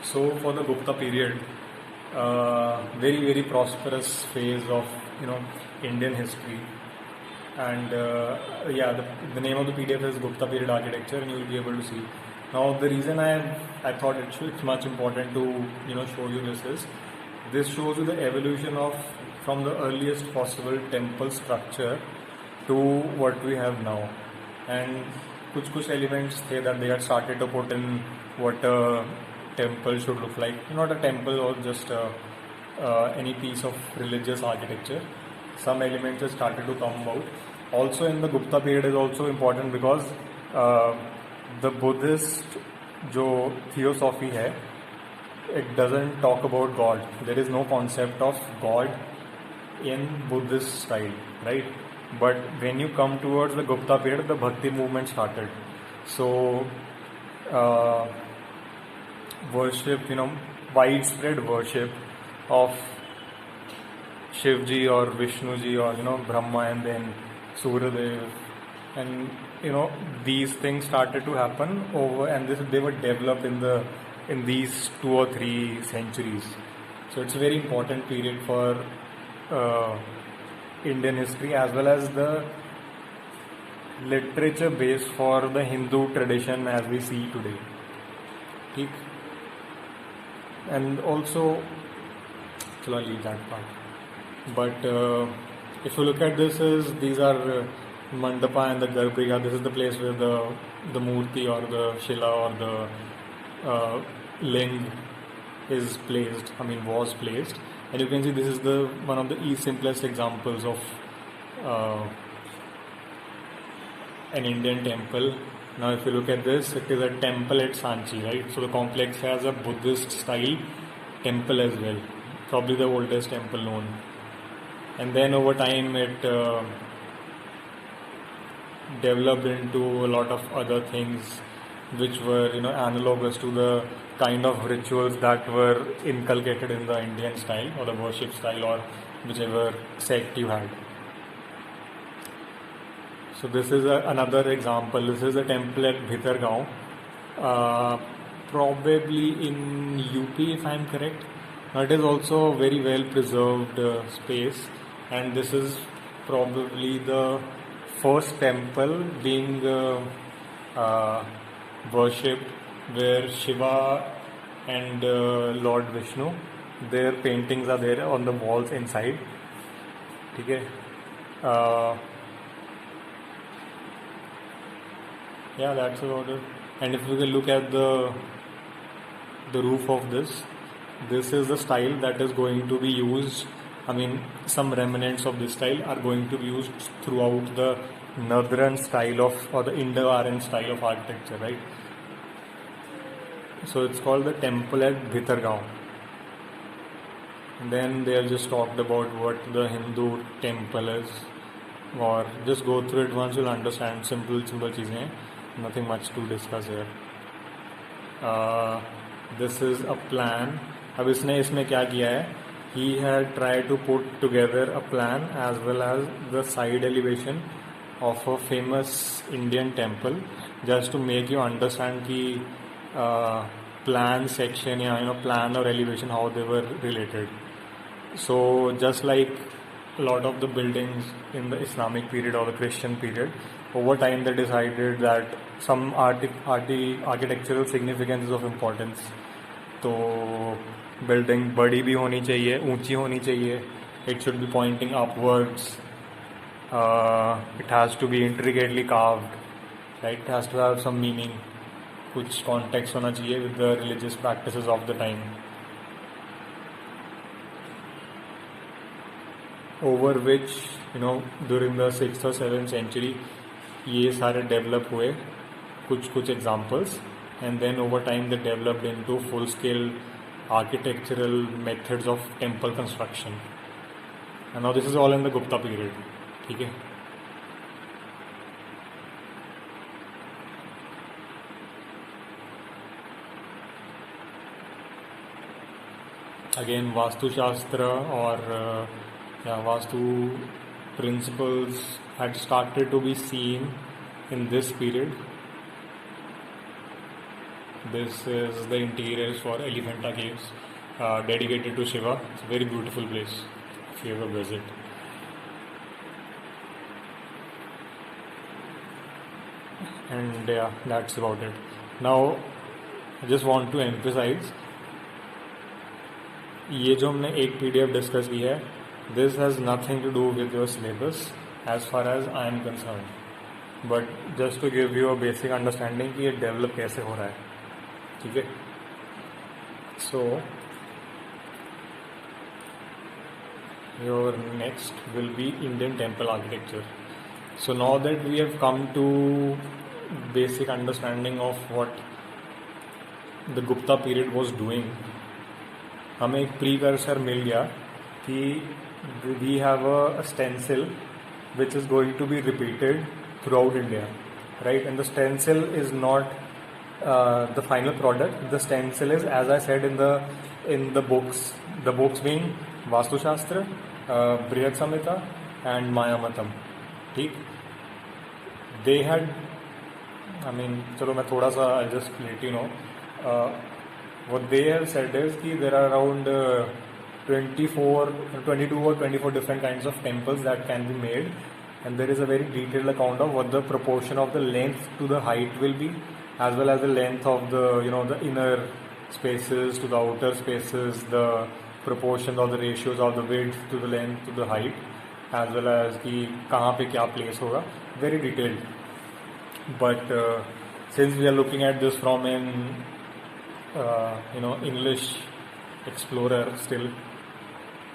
So for the Gupta period, very prosperous phase of Indian history, and the name of the PDF is Gupta period architecture, and you will be able to see. Now the reason I thought it's much important to show you this shows you the evolution of from the earliest possible temple structure to what we have now, and कुछ elements थे that they had started to put in what a temple should look like, not a temple or just any piece of religious architecture. Some elements have started to come about. Also in the Gupta period is also important because the Buddhist जो theosophy है, it doesn't talk about God. There is no concept of God in Buddhist style, right? But when you come towards the Gupta period, the Bhakti movement started. So worship, widespread worship of Shivji or Vishnuji or Brahma and then Suryadev, and these things started to happen over, and they were developed in these 2 or 3 centuries. So it's a very important period for Indian history as well as the literature base for the Hindu tradition as we see today. ठीक? And also, I'll leave that part. But if you look at these are Mandapa and the Garbhagriha. This is the place where the Murti or the Shila or the Ling is placed. Was placed. And you can see this is one of the simplest examples of an Indian temple. Now if you look at this, it is a temple at Sanchi, right? So the complex has a Buddhist style temple as well, probably the oldest temple known. And then over time it developed into a lot of other things which were analogous to the kind of rituals that were inculcated in the Indian style or the worship style or whichever sect you had. So this is another example. This is a temple at Bhitargaon, probably in UP if I am correct. It is also a very well preserved space, and this is probably the first temple being worshipped where Shiva and Lord Vishnu, their paintings are there on the walls inside. Okay. That's about it. And if we can look at the roof of this is the style that is going to be used. Some remnants of this style are going to be used throughout the northern style or the Indo-Aryan style of architecture, right? So it's called the temple at Bhitargaon. And then they have just talked about what the Hindu temple is, or just go through it once, you'll understand. Simple cheezein, nothing much to discuss here. This is a plan. अब इसमें क्या किया है? He had tried to put together a plan as well as the side elevation of a famous Indian temple, just to make you understand the plan section, plan or elevation, how they were related. So just like a lot of the buildings in the Islamic period or the Christian period, over time they decided that some architectural significance is of importance. तो building बड़ी भी होनी चाहिए, ऊंची होनी चाहिए. It should be pointing upwards. It has to be intricately carved, right? It has to have some meaning. कुछ context होना चाहिए with the religious practices of the time. Over which during the 6th or 7th century ये सारे develop हुए, कुछ examples, and then over time they developed into full scale architectural methods of temple construction. And now this is all in the Gupta period. Okay. Again, Vastu Shastra or Vastu principles had started to be seen in this period. This is the interiors for Elephanta Caves, dedicated to Shiva. It's a very beautiful place if you ever visit. And yeah, that's about it. Now, I just want to emphasize, ये जो हमने एक PDF discuss की है, this has nothing to do with your syllabus as far as I am concerned. But just to give you a basic understanding कि ये develop कैसे हो रहा है, ठीक है? So your next will be Indian temple architecture. So now that we have come to basic understanding of what the Gupta period was doing, हमें एक precursor मिल गया कि we have a stencil which is going to be repeated throughout India, right? And the stencil is not the final product. The stencil is, as I said, in the books. The books being Vastu Shastra, Brihad Samhita, and Mayamatam. ठीक? They had, I mean, चलो मैं थोड़ा सा I'll just let you know. What they have said is कि there are around 22 or 24 different kinds of temples that can be made, and there is a very detailed account of what the proportion of the length to the height will be, as well as the length of the the inner spaces to the outer spaces, the proportion of the ratios of the width to the length to the height, as well as कि कहाँ पे क्या place होगा, very detailed. But since we are looking at this from an English explorer still,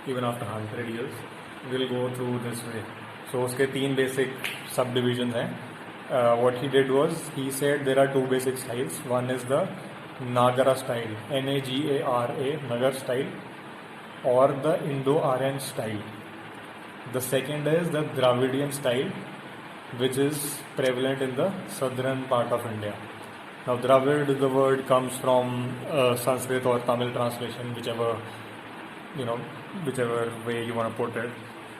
even after 100 years, we'll go through this way. So उसके 3 basic subdivisions हैं. What he did was, he said there are 2 basic styles. One is the Nagara style, Nagara, Nagar style, or the Indo-Aryan style. The second is the Dravidian style, which is prevalent in the southern part of India. Now, Dravid, the word comes from Sanskrit or Tamil translation, whichever way you want to put it.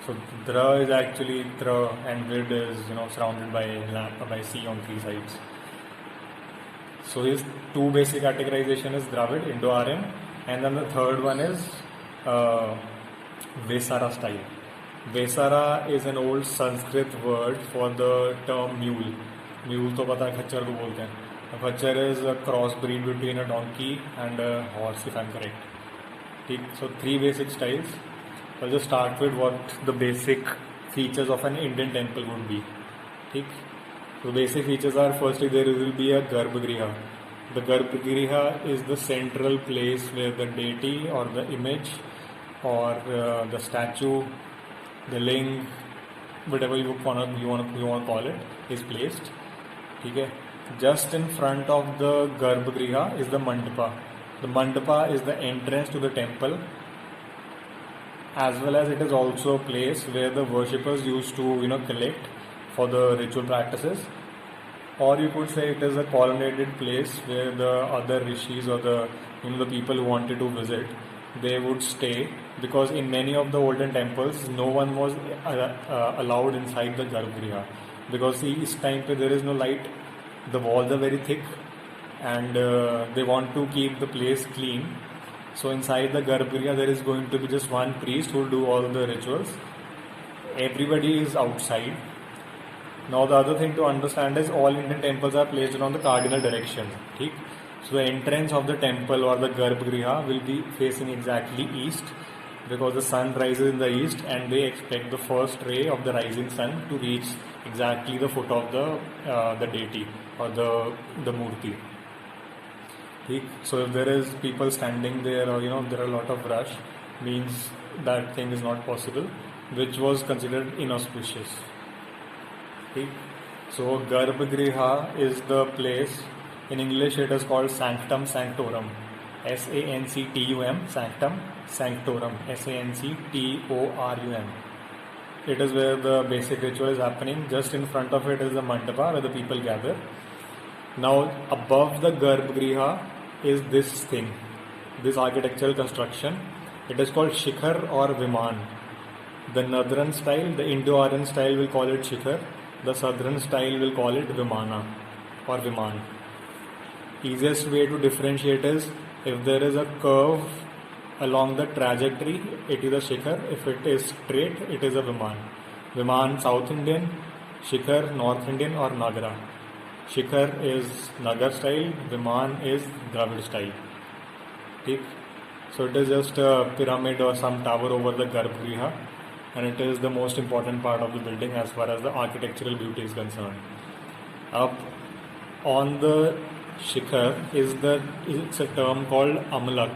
So, Dra is actually Tra, and Vid is surrounded by sea on 3 sides. So, his 2 basic categorization is Dravid, Indo-Aryan, and then the third one is Vesara style. Vesara is an old Sanskrit word for the term mule. Mule to pata hai, खच्चर को बोलते हैं. A खच्चर is a crossbreed between a donkey and a horse, if I'm correct. So 3 basic styles. I'll just start with what the basic features of an Indian temple would be. So basic features are, firstly, there will be a Garbhagriha. The Garbhagriha is the central place where the deity or the image or the statue, the ling, whatever you want to call it, is placed. Okay? Just in front of the Garbhagriha is the Mandapa. The Mandapa is the entrance to the temple, as well as it is also a place where the worshippers used to collect for the ritual practices. Or you could say it is a colonnaded place where the other rishis or the people who wanted to visit, they would stay, because in many of the olden temples no one was allowed inside the Garbhagriha, because see, this time there is no light, the walls are very thick, and they want to keep the place clean. So inside the Garbhagriha there is going to be just one priest who will do all the rituals. Everybody is outside. Now the other thing to understand is all Indian temples are placed around the cardinal direction. Okay? So the entrance of the temple or the Garbhagriha will be facing exactly east, because the sun rises in the east and they expect the first ray of the rising sun to reach exactly the foot of the deity or the murti. Okay? So if there is people standing there, or there are a lot of rush, means that thing is not possible, which was considered inauspicious. Okay? So Garbhagriha is the place. In English it is called Sanctum Sanctorum. SANCTUM, Sanctum Sanctorum, SANCTORUM. It is where the basic ritual is happening. Just in front of it is the Mandapa where the people gather. Now above the Garbhagriha is this thing, this architectural construction. It is called Shikhar or Viman. The northern style, the Indo-Aryan style, will call it Shikhar. The southern style will call it Vimana or Viman. Easiest way to differentiate is if there is a curve along the trajectory, it is a Shikhar. If it is straight, it is a Viman. Viman South Indian, Shikhar North Indian or Nagara. Shikhar is Nagar style, Viman is Dravid style. ठीक? So it is just a pyramid or some tower over the Garbhagriha, and it is the most important part of the building as far as the architectural beauty is concerned. Up on the Shikhar it's a term called Amlak.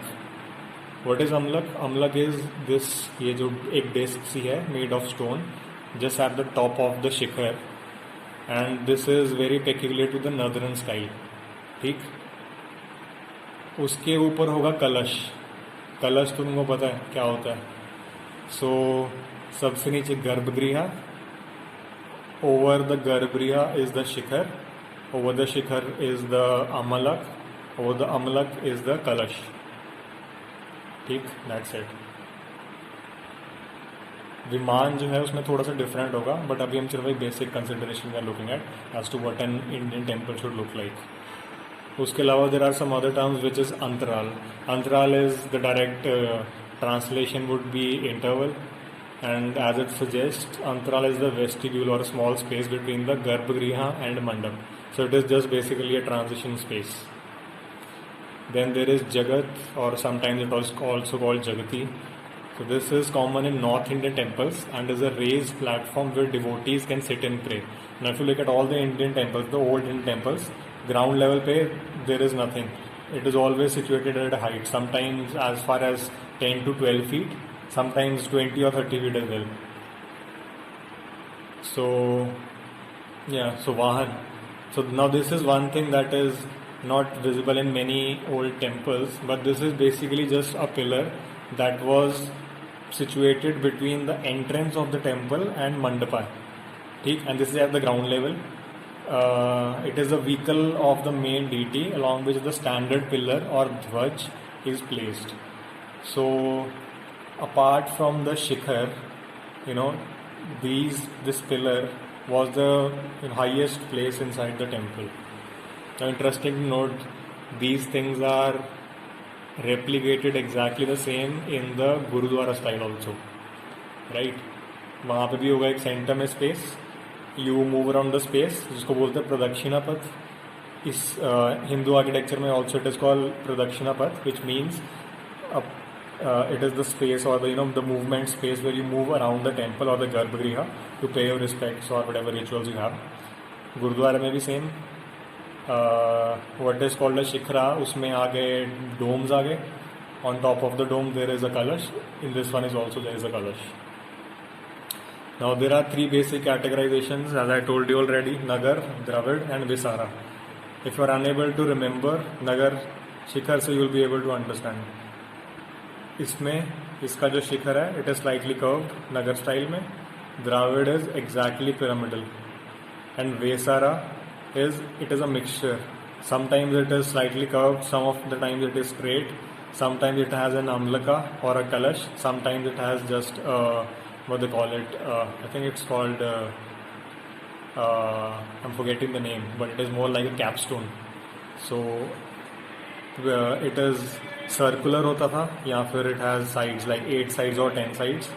What is Amlak? Amlak is this, ये जो एक desk सी है made of stone just at the top of the Shikhar, and this is very peculiar to the northern style. ठीक? उसके ऊपर होगा कलश. कलश तुमको पता है क्या होता है? सो सबसे नीचे गर्भगृह, over the Garbhagriha is the Shikhar, over the Shikhar is the Amalak, over the Amalak is the Kalash. ठीक, that's it. विमान जो है उसमें थोड़ा सा डिफरेंट होगा, बट अभी हम सिर्फ एक basic consideration we are looking at as to what an Indian temple should look like. उसके अलावा there are some other terms which is antaral. Antaral is the direct translation would be interval, and as it suggests, Antaral is the vestibule or a small space between the Garbhagriha and Mandap. So it is just basically a transition space. Then there is Jagat, or sometimes it is also called Jagati. So this is common in North Indian temples and is a raised platform where devotees can sit and pray. Now if you look at all the Indian temples, the old Indian temples, ground level pe there is nothing. It is always situated at a height, sometimes as far as 10 to 12 feet. Sometimes 20 or 30 feet as well. So, yeah, so Vahan. So now this is one thing that is not visible in many old temples, but this is basically just a pillar that was situated between the entrance of the temple and Mandapa. And this is at the ground level. It is a vehicle of the main deity along which the standard pillar or dhvaj is placed. So, apart from the Shikhar, this pillar was the highest place inside the temple. Now, interesting to note, these things are replicated exactly the same in the Gurudwara style also, right? वहाँ पे भी होगा एक centre में space, you move around the space, जिसको बोलते हैं प्रदक्षिणा पथ. इस हिंदू आर्किटेक्चर में ऑल्सो इट इज कॉल्ड प्रदक्षिणा पथ, which means it is the space or the movement space where you move around the temple or the Garbhagriha to pay your respects or whatever rituals you have. Gurudwara में भी same. What is called a Shikhra, उसमें आगे domes आगे. On top of the dome there is a Kalash. In this one is also there is a Kalash. Now there are three basic categorizations as I told you already: Nagar, Dravid and Visara. If you are unable to remember Nagar Shikhar, so you will be able to understand. इसमें इसका जो शिखर है it is slightly curved Nagara style में. Dravida is exactly pyramidal and Vesara it is a mixture. Sometimes it is slightly curved, some of the times it is straight, sometimes it has an amalaka और a kalash, sometimes it has just what they call it, I think it's called I'm forgetting the name, but it is more like a capstone. So it is circular होता था, या फिर it has sides like 8 sides or 10 sides,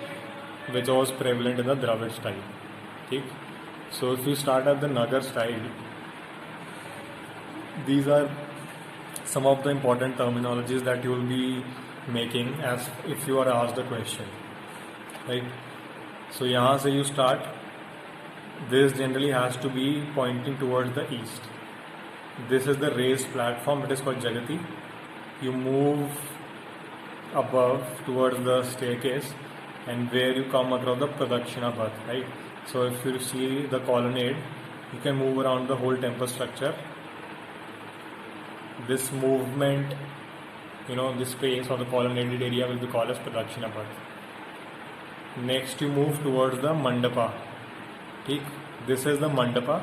which was prevalent in the Dravid style. ठीक? So if you start at the Nagar style, these are some of the important terminologies that you will be making as if you are asked the question, right? So यहाँ से you start, this generally has to be pointing towards the east. This is the raised platform, it is called Jagati. You move above towards the staircase and where you come across the Pradakshina path, right? So if you see the colonnade, you can move around the whole temple structure. This movement, this space or the colonnaded area will be called as Pradakshina path. Next you move towards the Mandapa. This is the Mandapa,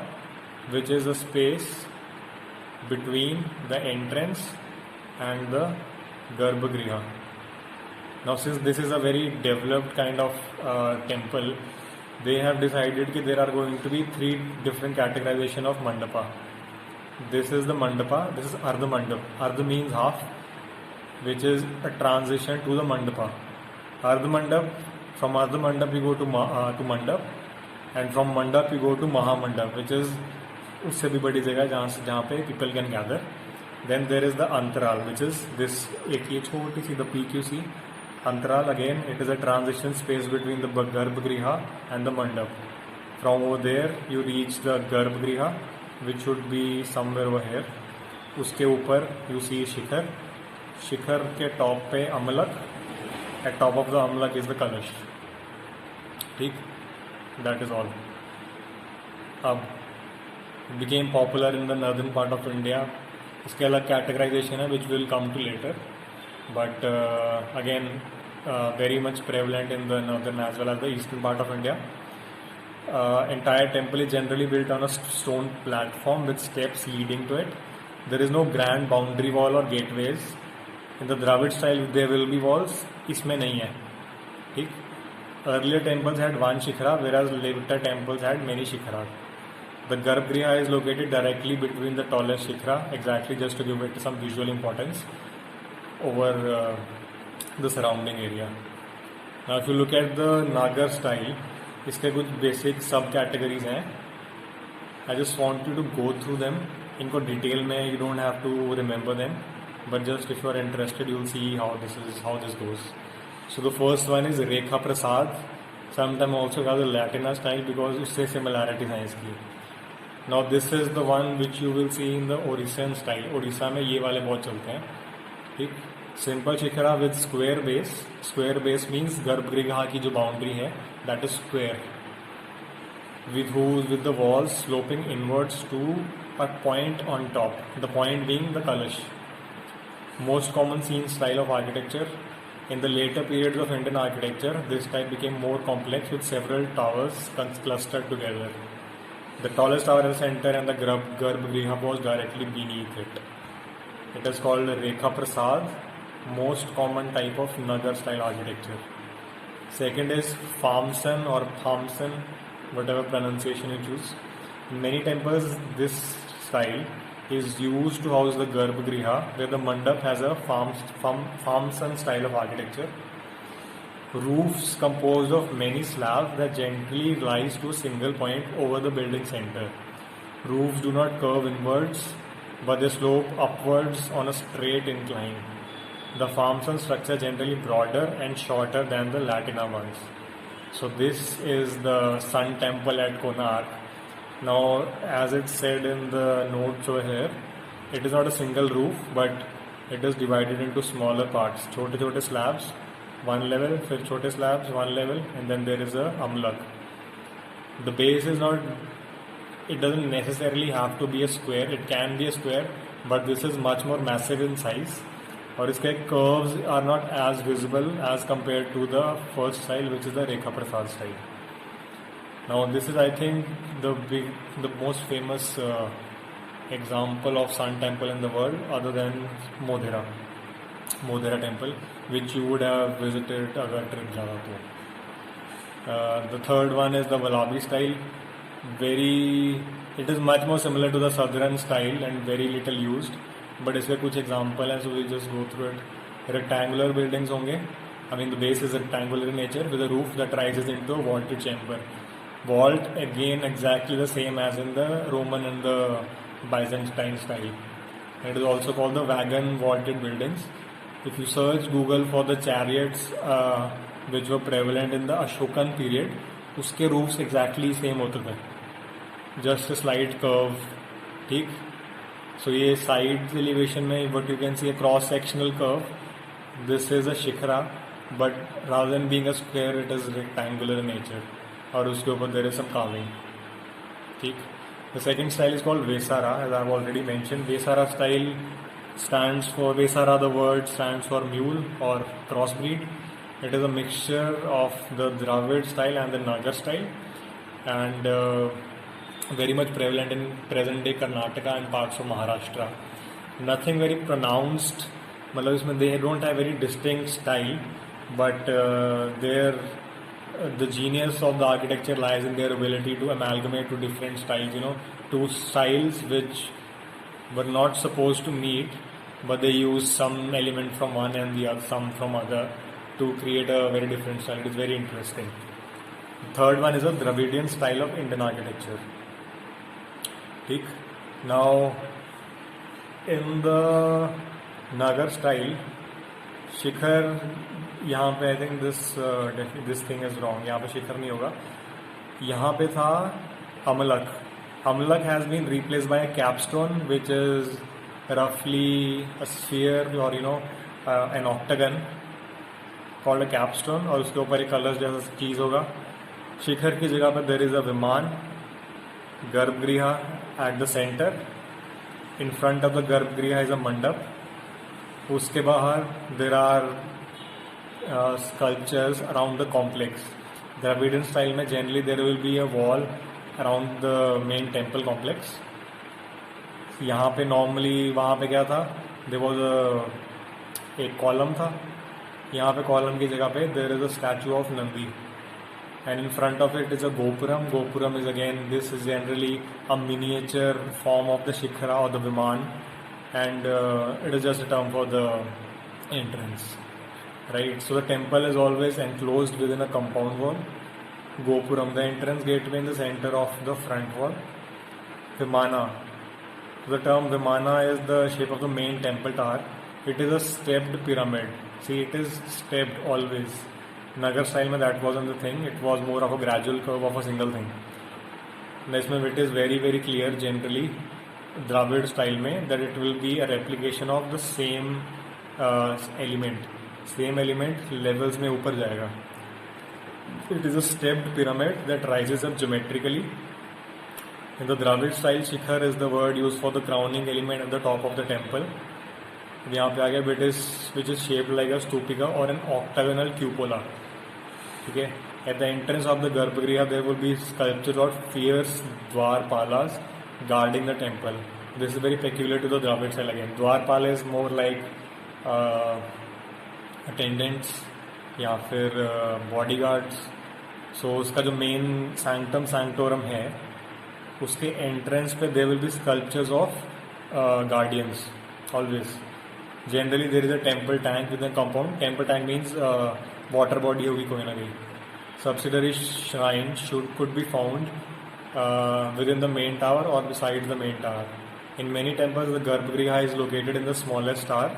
which is a space between the entrance and the Garbhagriha. Now since this is a very developed kind of temple, they have decided that there are going to be 3 different categorization of Mandapa. This is the mandapa. This is Ardha Mandap. Ardha means half, which is a transition to the mandapa. Ardha Mandap. From Ardha Mandap you go to Mandap, and from Mandap you go to Mahamandap, which is उससे भी बड़ी जगह जहाँ पे people can gather. Then there is the Antaral, which is this एक ये छोटी सी the PQC. Antaral again, it is a transition space between the Garbhagriha and the Mandap. From over there you reach the Garbhagriha, which should be somewhere over here. उसके ऊपर you see शिखर. शिखर के top पे अमलक. At top of the अमलक is the Kalash. ठीक, that is all. अब it became popular in the northern part of India. इसके अलग categorization है, which will come to later. But again, very much prevalent in the northern as well as the eastern part of India. Entire temple is generally built on a stone platform with steps leading to it. There is no grand boundary wall or gateways. In the Dravid style, there will be walls. इसमें नहीं है, ठीक. Earlier temples had one shikhara, whereas later temples had many shikharas. The Garbhagriha is located directly between the tallest shikhara, exactly just to give it some visual importance over the surrounding area. Now, if you look at the Nagar style, इसके कुछ basic sub categories हैं. I just want you to go through them. इनको detail में you don't have to remember them, but just if you are interested, you will see how this goes. So the first one is Rekha Prasad, sometimes also called the Latina style because उससे similarities हैं इसकी. Now this is the one which you will see in the Orisian style. Orissa में ये वाले बहुत चलते हैं, ठीक. Simple shikhara with square base. Square base means गर्भगृह की जो boundary है, that is square. With the walls sloping inwards to a point on top. The point being the Kalash. Most common seen style of architecture. In the later periods of Indian architecture, this type became more complex with several towers clustered together. The tallest tower in the center and the Garbhagriha was directly beneath it. It is called Rekha Prasad, most common type of Nagar style architecture. Second is Famsan or Thamsan, whatever pronunciation you choose. In many temples, this style is used to house the Garbhagriha, where the mandap has a Famsan style of architecture. Roofs composed of many slabs that gently rise to a single point over the building center. Roofs do not curve inwards, but they slope upwards on a straight incline. The Famsan structure generally broader and shorter than the Latina ones. So this is the Sun Temple at Konark. Now, as it's said in the notes over here, it is not a single roof, but it is divided into smaller parts. छोटे slabs, one level, फिर छोटे slabs, one level, and then there is a amlak. The base is not, it doesn't necessarily have to be a square, it can be a square, but this is much more massive in size. और इसके curves are not as visible as compared to the first style, which is the Rekha Prasad style. Now this is, I think, the most famous example of sun temple in the world, other than Modhera temple, which you would have visited अगर trip जाना तो. The third one is the Vallabhi style. It is much more similar to the southern style and very little used. But इसके कुछ example हैं, so we'll just go through it. Rectangular buildings होंगे. I mean, the base is rectangular in nature with a roof that rises into a vaulted chamber. Vault again exactly the same as in the Roman and the Byzantine style. It is also called the wagon vaulted buildings. If you search Google for the chariots which were prevalent in the Ashokan period, उसके roofs exactly same होते थे. Just a slight curve, ठीक. So ये side elevation में what you can see a cross sectional curve. This is a shikhara, but rather than being a square, it is rectangular in nature. और उसके ऊपर there is some carving, ठीक. The second style is called Vesara, as I have already mentioned. Vesara style stands for Vesara. The word stands for mule or crossbreed. It is a mixture of the Dravid style and the Nagar style, and very much prevalent in present day Karnataka and parts of Maharashtra. Nothing very pronounced. मतलब इसमें they don't have very distinct style, but the genius of the architecture lies in their ability to amalgamate two different styles. Two styles which were not supposed to meet, but they used some element from one and the other, some from other, to create a very different style. It is very interesting. The third one is a Dravidian style of Indian architecture. ठीक. Now, in the Nagar style, शिखर यहाँ पे I think this thing is wrong. यहाँ पे शिखर नहीं होगा. यहाँ पे था हमलक. Amalaka has been replace by a capstone which is रफली अ स्फीयर और an octagon called a capstone, और उसके ऊपर एक कलर्स जैसा चीज होगा. शिखर की जगह पर there is a vimana, garbhagriha at the centre. In front of the garbhagriha is a mandapa. उसके बाहर there are sculptures around the complex. Dravidian style में generally there will be a wall around the main temple complex. यहाँ पे नॉर्मली वहाँ पे क्या था, there was एक कॉलम था. यहाँ पे कॉलम की जगह पे there is a statue of Nandi, and in front of it is a gopuram. Gopuram is again, this is generally a miniature form of the shikhara or the viman, and it is just a term for the entrance, right? So the temple is always enclosed within a compound wall. Gopuram, the entrance gateway in the center of the front wall. Vimana, the term Vimana is the shape of the main temple tower. It is a stepped pyramid. See, it is stepped always. Nagar style में that wasn't the thing. It was more of a gradual curve of a single thing. Next में it is very very clear generally Dravid style में that it will be a replication of the same element. Same element levels में ऊपर जाएगा. It is a stepped pyramid that rises up geometrically. In the Dravid style, shikhar is the word used for the crowning element at the top of the temple. यहाँ पे आ गया which is shaped like a stupica or an octagonal cupola. ठीक है. At the entrance of the Garbhagriha there will be sculptures of fierce Dwarpalas guarding the temple. This is very peculiar to the Dravid style again. Dwarpala is more like attendants या फिर bodyguards. So उसका जो main sanctum sanctorum है उसके entrance पे there will be sculptures of guardians always. Generally there is a temple tank within a compound. Temple tank means water body होगी कोई ना कोई. Subsidiary shrine could be found within the main tower or beside the main tower. In many temples the Garbhagriha is located in the smallest tower.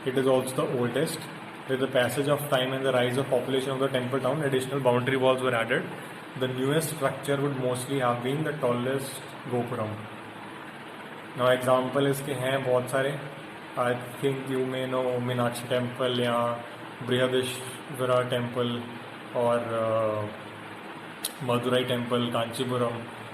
It is also the oldest. With the passage of time and the rise of population of the temple town, additional boundary walls were added. The newest structure would mostly have been the tallest gopuram. Now example इसके हैं बहुत सारे. I think you may know Meenakshi temple या Brihadeshwara temple और Madurai temple, Kanchipuram.